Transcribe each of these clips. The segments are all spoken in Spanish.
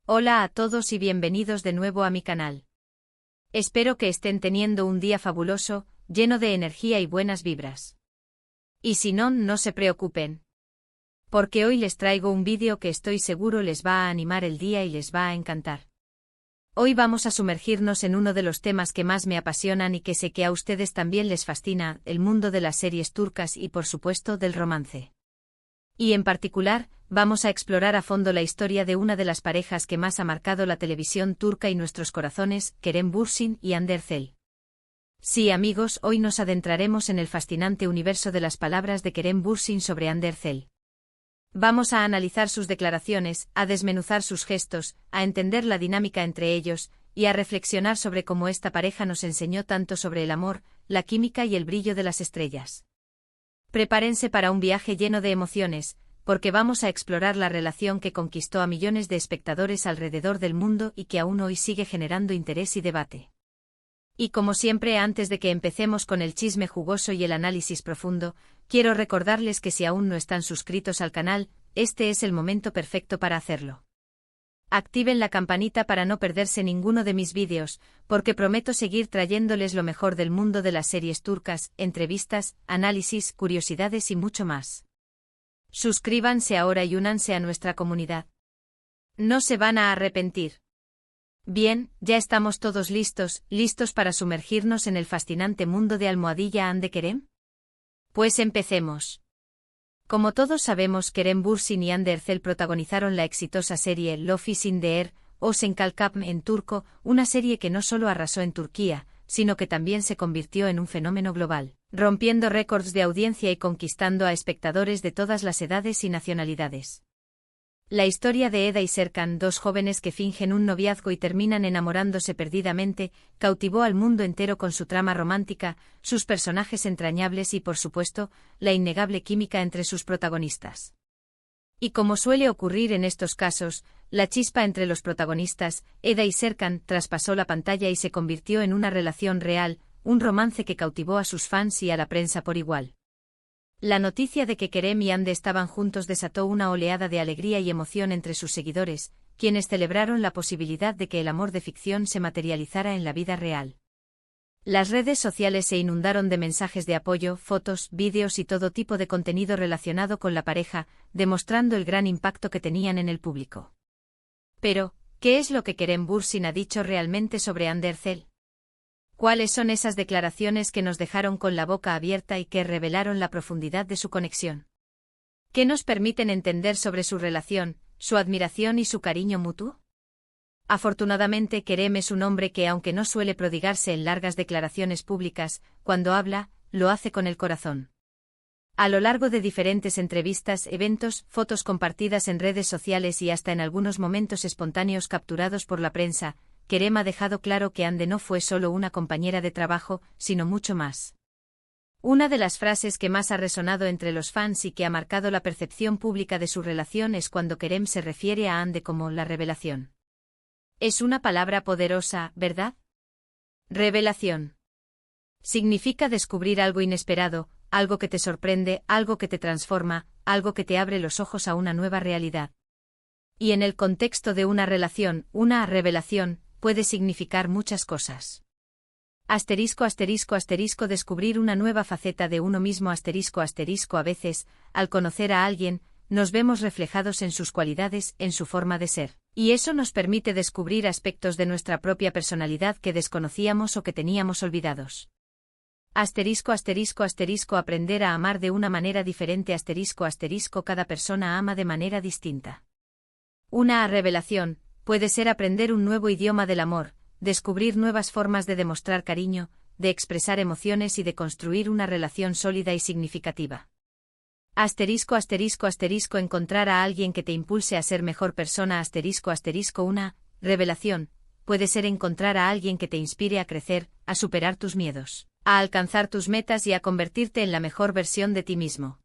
Hola a todos y bienvenidos de nuevo a mi canal. Espero que estén teniendo un día fabuloso, lleno de energía y buenas vibras. Y si no, no se preocupen. Porque hoy les traigo un vídeo que estoy seguro les va a animar el día y les va a encantar. Hoy vamos a sumergirnos en uno de los temas que más me apasionan y que sé que a ustedes también les fascina, el mundo de las series turcas y por supuesto del romance. Y en particular, vamos a explorar a fondo la historia de una de las parejas que más ha marcado la televisión turca y nuestros corazones, Kerem Bürsin y Hande Erçel. Sí amigos, hoy nos adentraremos en el fascinante universo de las palabras de Kerem Bürsin sobre Hande Erçel. Vamos a analizar sus declaraciones, a desmenuzar sus gestos, a entender la dinámica entre ellos, y a reflexionar sobre cómo esta pareja nos enseñó tanto sobre el amor, la química y el brillo de las estrellas. Prepárense para un viaje lleno de emociones, porque vamos a explorar la relación que conquistó a millones de espectadores alrededor del mundo y que aún hoy sigue generando interés y debate. Y como siempre, antes de que empecemos con el chisme jugoso y el análisis profundo, quiero recordarles que si aún no están suscritos al canal, este es el momento perfecto para hacerlo. Activen la campanita para no perderse ninguno de mis vídeos, porque prometo seguir trayéndoles lo mejor del mundo de las series turcas, entrevistas, análisis, curiosidades y mucho más. Suscríbanse ahora y únanse a nuestra comunidad. No se van a arrepentir. Bien, ya estamos todos listos para sumergirnos en el fascinante mundo de Almohadilla Hande Kerem. Pues empecemos. Como todos sabemos, Kerem Bürsin y Hande Erçel protagonizaron la exitosa serie Love is in the Air, o Senkalkap en turco, una serie que no solo arrasó en Turquía, sino que también se convirtió en un fenómeno global, rompiendo récords de audiencia y conquistando a espectadores de todas las edades y nacionalidades. La historia de Eda y Serkan, dos jóvenes que fingen un noviazgo y terminan enamorándose perdidamente, cautivó al mundo entero con su trama romántica, sus personajes entrañables y, por supuesto, la innegable química entre sus protagonistas. Y como suele ocurrir en estos casos, la chispa entre los protagonistas, Eda y Serkan, traspasó la pantalla y se convirtió en una relación real, un romance que cautivó a sus fans y a la prensa por igual. La noticia de que Kerem y Hande estaban juntos desató una oleada de alegría y emoción entre sus seguidores, quienes celebraron la posibilidad de que el amor de ficción se materializara en la vida real. Las redes sociales se inundaron de mensajes de apoyo, fotos, vídeos y todo tipo de contenido relacionado con la pareja, demostrando el gran impacto que tenían en el público. Pero, ¿qué es lo que Kerem Bürsin ha dicho realmente sobre Hande Erçel? ¿Cuáles son esas declaraciones que nos dejaron con la boca abierta y que revelaron la profundidad de su conexión? ¿Qué nos permiten entender sobre su relación, su admiración y su cariño mutuo? Afortunadamente, Kerem es un hombre que, aunque no suele prodigarse en largas declaraciones públicas, cuando habla, lo hace con el corazón. A lo largo de diferentes entrevistas, eventos, fotos compartidas en redes sociales y hasta en algunos momentos espontáneos capturados por la prensa, Kerem ha dejado claro que Hande no fue solo una compañera de trabajo, sino mucho más. Una de las frases que más ha resonado entre los fans y que ha marcado la percepción pública de su relación es cuando Kerem se refiere a Hande como la revelación. Es una palabra poderosa, ¿verdad? Revelación. Significa descubrir algo inesperado, algo que te sorprende, algo que te transforma, algo que te abre los ojos a una nueva realidad. Y en el contexto de una relación, una revelación puede significar muchas cosas. Asterisco, asterisco, asterisco, descubrir una nueva faceta de uno mismo, asterisco, asterisco. A veces, al conocer a alguien, nos vemos reflejados en sus cualidades, en su forma de ser, y eso nos permite descubrir aspectos de nuestra propia personalidad que desconocíamos o que teníamos olvidados. Asterisco, asterisco, asterisco, aprender a amar de una manera diferente, asterisco, asterisco, cada persona ama de manera distinta. Una revelación puede ser aprender un nuevo idioma del amor, descubrir nuevas formas de demostrar cariño, de expresar emociones y de construir una relación sólida y significativa. Asterisco, asterisco, asterisco, encontrar a alguien que te impulse a ser mejor persona, asterisco, asterisco, una revelación puede ser encontrar a alguien que te inspire a crecer, a superar tus miedos, a alcanzar tus metas y a convertirte en la mejor versión de ti mismo.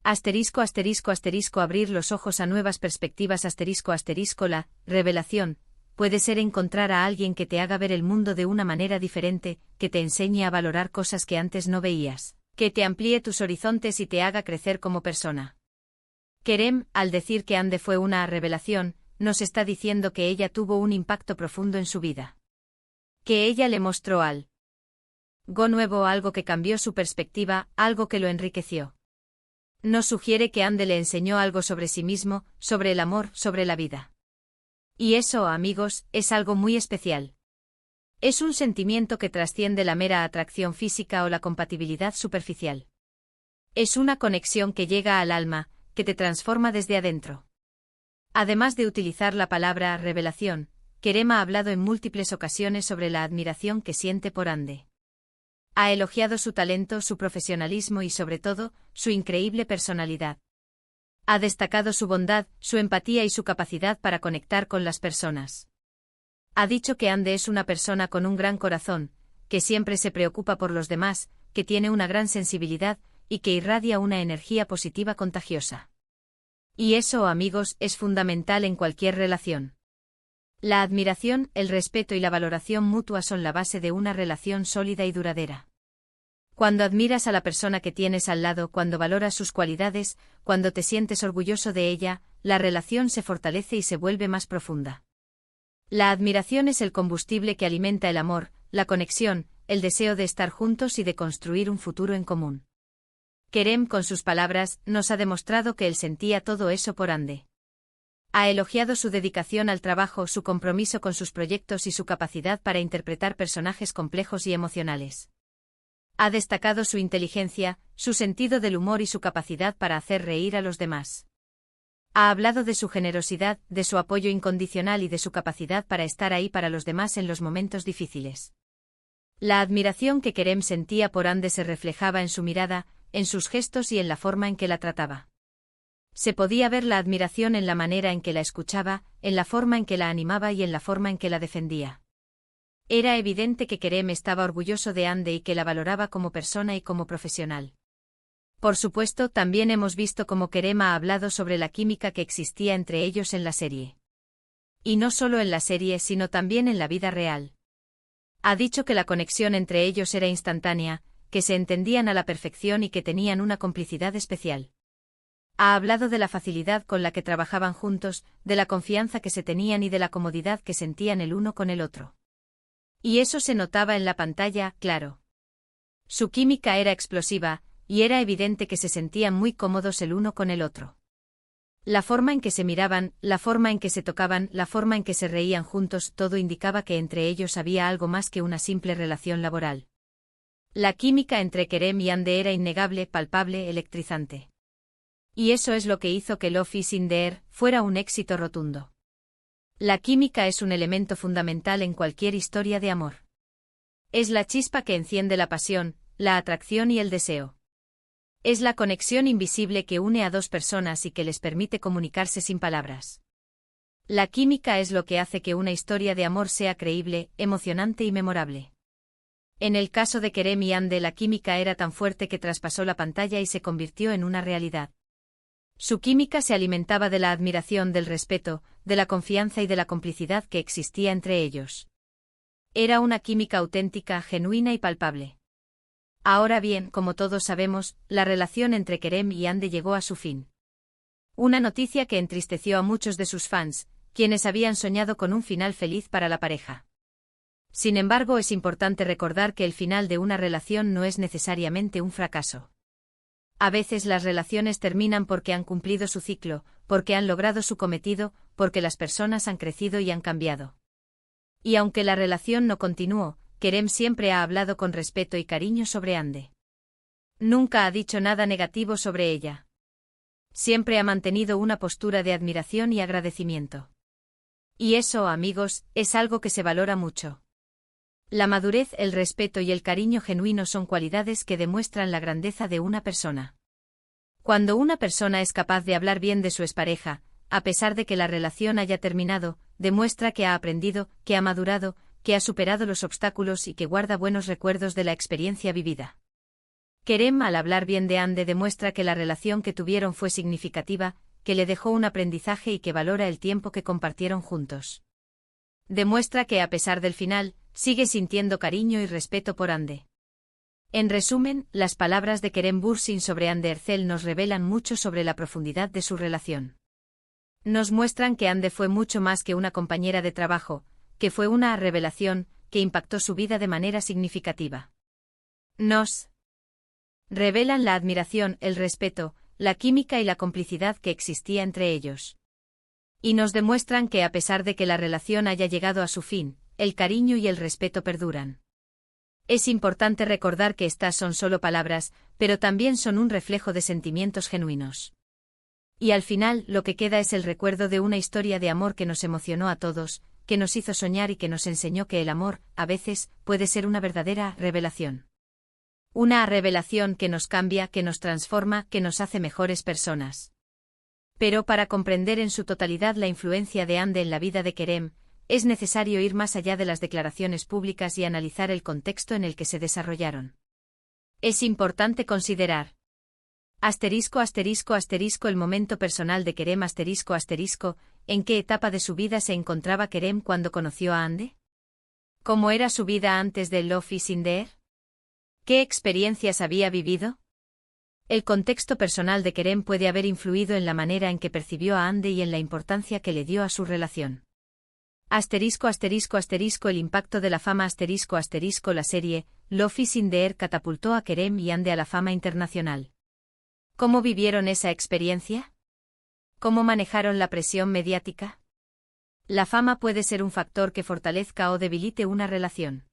Asterisco, asterisco, asterisco, abrir los ojos a nuevas perspectivas, asterisco, asterisco, la revelación puede ser encontrar a alguien que te haga ver el mundo de una manera diferente, que te enseñe a valorar cosas que antes no veías, que te amplíe tus horizontes y te haga crecer como persona. Kerem, al decir que Hande fue una revelación, nos está diciendo que ella tuvo un impacto profundo en su vida. Que ella le mostró algo nuevo, algo que cambió su perspectiva, algo que lo enriqueció. Nos sugiere que Ande le enseñó algo sobre sí mismo, sobre el amor, sobre la vida. Y eso, amigos, es algo muy especial. Es un sentimiento que trasciende la mera atracción física o la compatibilidad superficial. Es una conexión que llega al alma, que te transforma desde adentro. Además de utilizar la palabra revelación, Kerem ha hablado en múltiples ocasiones sobre la admiración que siente por Ande. Ha elogiado su talento, su profesionalismo y sobre todo, su increíble personalidad. Ha destacado su bondad, su empatía y su capacidad para conectar con las personas. Ha dicho que Ande es una persona con un gran corazón, que siempre se preocupa por los demás, que tiene una gran sensibilidad y que irradia una energía positiva contagiosa. Y eso, amigos, es fundamental en cualquier relación. La admiración, el respeto y la valoración mutua son la base de una relación sólida y duradera. Cuando admiras a la persona que tienes al lado, cuando valoras sus cualidades, cuando te sientes orgulloso de ella, la relación se fortalece y se vuelve más profunda. La admiración es el combustible que alimenta el amor, la conexión, el deseo de estar juntos y de construir un futuro en común. Kerem, con sus palabras, nos ha demostrado que él sentía todo eso por Ande. Ha elogiado su dedicación al trabajo, su compromiso con sus proyectos y su capacidad para interpretar personajes complejos y emocionales. Ha destacado su inteligencia, su sentido del humor y su capacidad para hacer reír a los demás. Ha hablado de su generosidad, de su apoyo incondicional y de su capacidad para estar ahí para los demás en los momentos difíciles. La admiración que Kerem sentía por Ande se reflejaba en su mirada, en sus gestos y en la forma en que la trataba. Se podía ver la admiración en la manera en que la escuchaba, en la forma en que la animaba y en la forma en que la defendía. Era evidente que Kerem estaba orgulloso de Ande y que la valoraba como persona y como profesional. Por supuesto, también hemos visto cómo Kerem ha hablado sobre la química que existía entre ellos en la serie. Y no solo en la serie, sino también en la vida real. Ha dicho que la conexión entre ellos era instantánea, que se entendían a la perfección y que tenían una complicidad especial. Ha hablado de la facilidad con la que trabajaban juntos, de la confianza que se tenían y de la comodidad que sentían el uno con el otro. Y eso se notaba en la pantalla, claro. Su química era explosiva, y era evidente que se sentían muy cómodos el uno con el otro. La forma en que se miraban, la forma en que se tocaban, la forma en que se reían juntos, todo indicaba que entre ellos había algo más que una simple relación laboral. La química entre Kerem y Ande era innegable, palpable, electrizante. Y eso es lo que hizo que Love is in the Air fuera un éxito rotundo. La química es un elemento fundamental en cualquier historia de amor. Es la chispa que enciende la pasión, la atracción y el deseo. Es la conexión invisible que une a dos personas y que les permite comunicarse sin palabras. La química es lo que hace que una historia de amor sea creíble, emocionante y memorable. En el caso de Kerem y Ande, la química era tan fuerte que traspasó la pantalla y se convirtió en una realidad. Su química se alimentaba de la admiración, del respeto, de la confianza y de la complicidad que existía entre ellos. Era una química auténtica, genuina y palpable. Ahora bien, como todos sabemos, la relación entre Kerem y Ande llegó a su fin. Una noticia que entristeció a muchos de sus fans, quienes habían soñado con un final feliz para la pareja. Sin embargo, es importante recordar que el final de una relación no es necesariamente un fracaso. A veces las relaciones terminan porque han cumplido su ciclo, porque han logrado su cometido, porque las personas han crecido y han cambiado. Y aunque la relación no continuó, Kerem siempre ha hablado con respeto y cariño sobre Ande. Nunca ha dicho nada negativo sobre ella. Siempre ha mantenido una postura de admiración y agradecimiento. Y eso, amigos, es algo que se valora mucho. La madurez, el respeto y el cariño genuino son cualidades que demuestran la grandeza de una persona. Cuando una persona es capaz de hablar bien de su expareja, a pesar de que la relación haya terminado, demuestra que ha aprendido, que ha madurado, que ha superado los obstáculos y que guarda buenos recuerdos de la experiencia vivida. Kerem, al hablar bien de Ande, demuestra que la relación que tuvieron fue significativa, que le dejó un aprendizaje y que valora el tiempo que compartieron juntos. Demuestra que, a pesar del final, sigue sintiendo cariño y respeto por Ande. En resumen, las palabras de Kerem Bürsin sobre Ande Erçel nos revelan mucho sobre la profundidad de su relación. Nos muestran que Ande fue mucho más que una compañera de trabajo, que fue una revelación que impactó su vida de manera significativa. Nos revelan la admiración, el respeto, la química y la complicidad que existía entre ellos. Y nos demuestran que a pesar de que la relación haya llegado a su fin, el cariño y el respeto perduran. Es importante recordar que estas son solo palabras, pero también son un reflejo de sentimientos genuinos. Y al final, lo que queda es el recuerdo de una historia de amor que nos emocionó a todos, que nos hizo soñar y que nos enseñó que el amor, a veces, puede ser una verdadera revelación. Una revelación que nos cambia, que nos transforma, que nos hace mejores personas. Pero para comprender en su totalidad la influencia de Ande en la vida de Kerem, es necesario ir más allá de las declaraciones públicas y analizar el contexto en el que se desarrollaron. Es importante considerar el momento personal de Kerem ¿en qué etapa de su vida se encontraba Kerem cuando conoció a Ande? ¿Cómo era su vida antes de Love is in the Air? ¿Qué experiencias había vivido? El contexto personal de Kerem puede haber influido en la manera en que percibió a Ande y en la importancia que le dio a su relación. El impacto de la fama la serie Love is in the Air catapultó a Kerem y Ande a la fama internacional. ¿Cómo vivieron esa experiencia? ¿Cómo manejaron la presión mediática? La fama puede ser un factor que fortalezca o debilite una relación.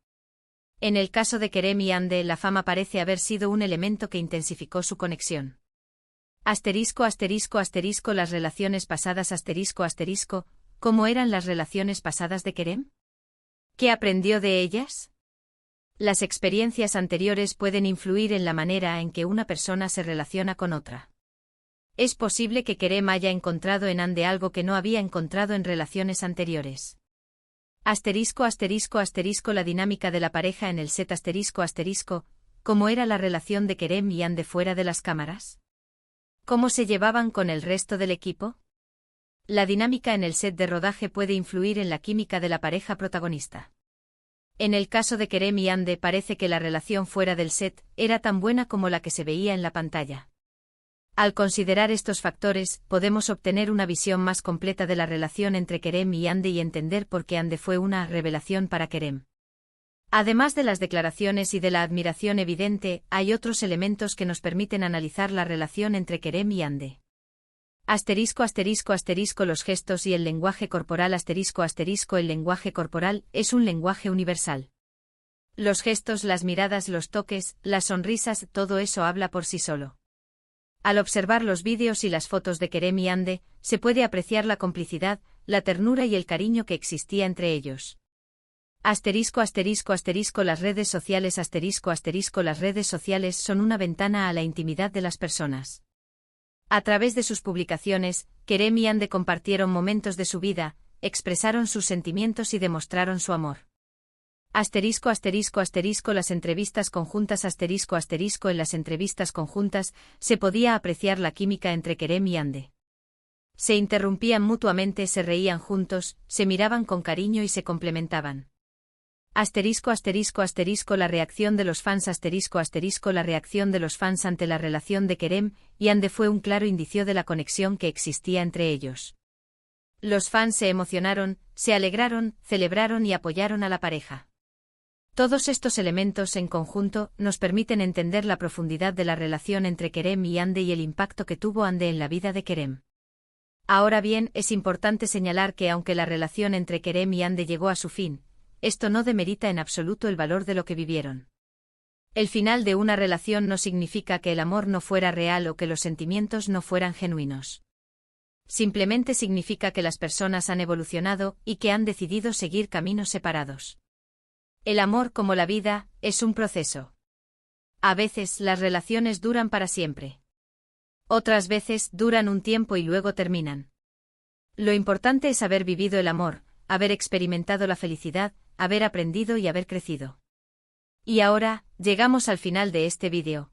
En el caso de Kerem y Ande, la fama parece haber sido un elemento que intensificó su conexión. Las relaciones pasadas ¿cómo eran las relaciones pasadas de Kerem? ¿Qué aprendió de ellas? Las experiencias anteriores pueden influir en la manera en que una persona se relaciona con otra. Es posible que Kerem haya encontrado en Ande algo que no había encontrado en relaciones anteriores. La dinámica de la pareja en el set ¿cómo era la relación de Kerem y Ande fuera de las cámaras? ¿Cómo se llevaban con el resto del equipo? La dinámica en el set de rodaje puede influir en la química de la pareja protagonista. En el caso de Kerem y Ande parece que la relación fuera del set era tan buena como la que se veía en la pantalla. Al considerar estos factores, podemos obtener una visión más completa de la relación entre Kerem y Ande y entender por qué Ande fue una revelación para Kerem. Además de las declaraciones y de la admiración evidente, hay otros elementos que nos permiten analizar la relación entre Kerem y Ande. Los gestos y el lenguaje corporal el lenguaje corporal es un lenguaje universal. Los gestos, las miradas, los toques, las sonrisas, todo eso habla por sí solo. Al observar los vídeos y las fotos de Kerem y Ande, se puede apreciar la complicidad, la ternura y el cariño que existía entre ellos. Las redes sociales las redes sociales son una ventana a la intimidad de las personas. A través de sus publicaciones, Kerem y Ande compartieron momentos de su vida, expresaron sus sentimientos y demostraron su amor. Las entrevistas conjuntas en las entrevistas conjuntas se podía apreciar la química entre Kerem y Ande. Se interrumpían mutuamente, se reían juntos, se miraban con cariño y se complementaban. La reacción de los fans la reacción de los fans ante la relación de Kerem y Ande fue un claro indicio de la conexión que existía entre ellos. Los fans se emocionaron, se alegraron, celebraron y apoyaron a la pareja. Todos estos elementos en conjunto nos permiten entender la profundidad de la relación entre Kerem y Ande y el impacto que tuvo Ande en la vida de Kerem. Ahora bien, es importante señalar que aunque la relación entre Kerem y Ande llegó a su fin, esto no demerita en absoluto el valor de lo que vivieron. El final de una relación no significa que el amor no fuera real o que los sentimientos no fueran genuinos. Simplemente significa que las personas han evolucionado y que han decidido seguir caminos separados. El amor, como la vida, es un proceso. A veces las relaciones duran para siempre. Otras veces duran un tiempo y luego terminan. Lo importante es haber vivido el amor, haber experimentado la felicidad, haber aprendido y haber crecido. Y ahora, llegamos al final de este vídeo.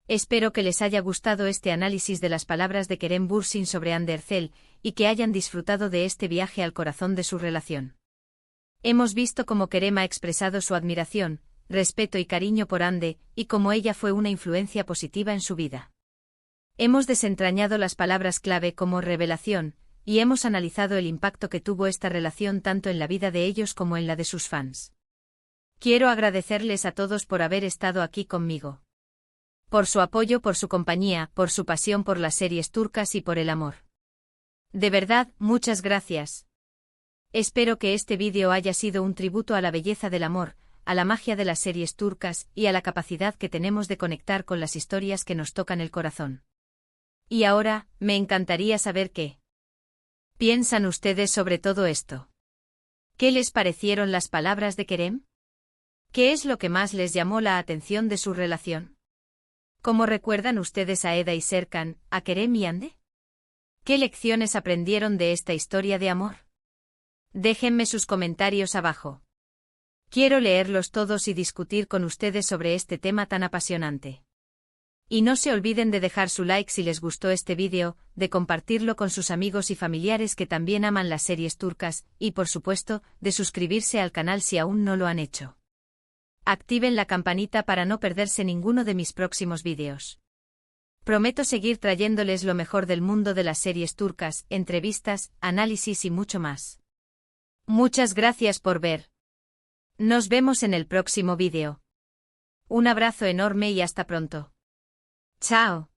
Espero que les haya gustado este análisis de las palabras de Kerem Bürsin sobre Ande Erçel y que hayan disfrutado de este viaje al corazón de su relación. Hemos visto cómo Kerem ha expresado su admiración, respeto y cariño por Ande, y cómo ella fue una influencia positiva en su vida. Hemos desentrañado las palabras clave como revelación, y hemos analizado el impacto que tuvo esta relación tanto en la vida de ellos como en la de sus fans. Quiero agradecerles a todos por haber estado aquí conmigo. Por su apoyo, por su compañía, por su pasión por las series turcas y por el amor. De verdad, muchas gracias. Espero que este vídeo haya sido un tributo a la belleza del amor, a la magia de las series turcas y a la capacidad que tenemos de conectar con las historias que nos tocan el corazón. Y ahora, me encantaría saber qué piensan ustedes sobre todo esto. ¿Qué les parecieron las palabras de Kerem? ¿Qué es lo que más les llamó la atención de su relación? ¿Cómo recuerdan ustedes a Eda y Serkan, a Kerem y Hande? ¿Qué lecciones aprendieron de esta historia de amor? Déjenme sus comentarios abajo. Quiero leerlos todos y discutir con ustedes sobre este tema tan apasionante. Y no se olviden de dejar su like si les gustó este vídeo, de compartirlo con sus amigos y familiares que también aman las series turcas, y por supuesto, de suscribirse al canal si aún no lo han hecho. Activen la campanita para no perderse ninguno de mis próximos vídeos. Prometo seguir trayéndoles lo mejor del mundo de las series turcas, entrevistas, análisis y mucho más. Muchas gracias por ver. Nos vemos en el próximo vídeo. Un abrazo enorme y hasta pronto. Chao.